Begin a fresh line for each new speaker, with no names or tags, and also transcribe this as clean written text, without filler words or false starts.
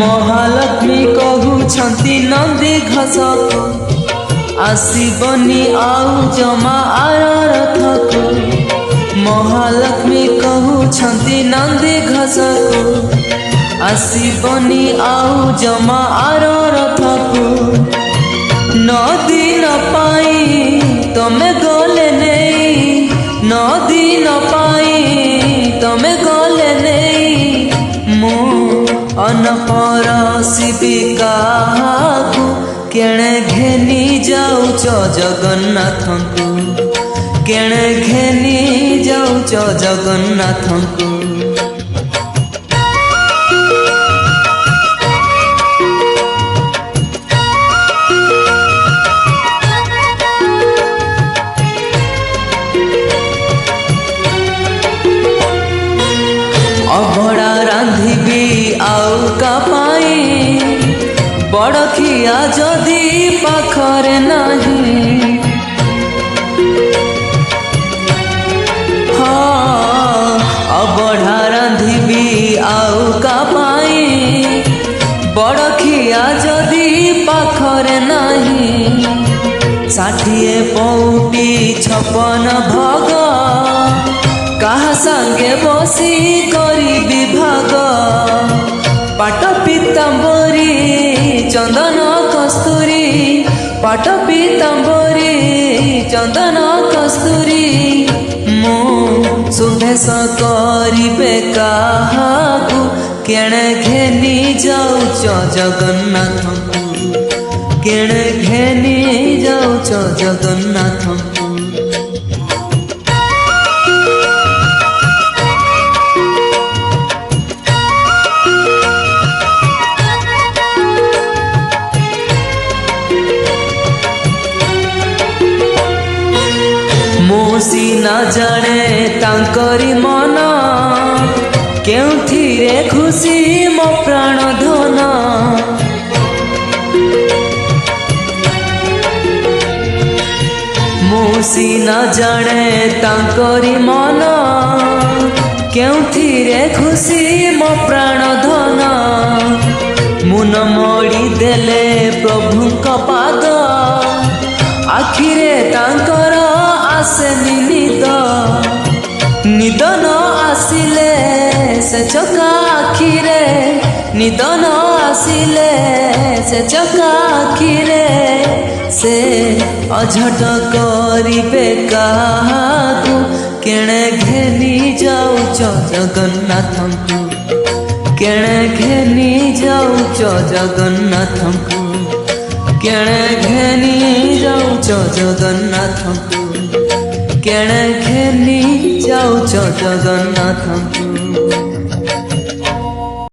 महालक्ष्मी कहूछंती नंदी घसको आसीबनी आउ जमा आर रथको। महालक्ष्मी कहूछंती नंदी घसको आसीबनी आउ जमा आर रथको। नदी न पाई तमे गले नहीं, नदी न पाई तमे गले नहीं। मो अनपरसिबी काहाकू केणे घेनी जाउच जगन्नाथंकू, केणे घेनी जाउच जगन्नाथंकू। अभड़ा रांधिबी आउ का पाई बड़खिया जदि पाखरे नहीं। हाँ अभड़ा रांधिबी आउ का पाई बड़खिया जदि पाखरे नहीं। 60 पौटी 56 भग कहा संगे बसी करी विभाग। पाट पीतांबरी चंदन कस्तूरी, पाट पीतांबरी चंदन कस्तूरी। मो सुभेश करिबे काहाकू केणे घेनी जाउच जगन्नाथंकू, केणे घेनी जाउच जगन्नाथंकू। मोसी ना जाने तांकरी मन केउथिरे खुशी मो प्राण धन। मोसी ना जाने तांकरी मन केउथिरे खुशी मो प्राण धन। मुन मोड़ी देले प्रभुंक पाद आखिरे तांकर आसे निद। निद न आसिले से चका आखिरे, निद न आसिले से चका आखिरे। से अझट करिबे काहाकू केणे घेनी जाउच जगन्नाथंकू, केणे घेनी जाउच जगन्नाथंकू, केणे घेनी जाउच जगन्नाथंकू, केणे घेनी जाउच जगन्नाथंकू।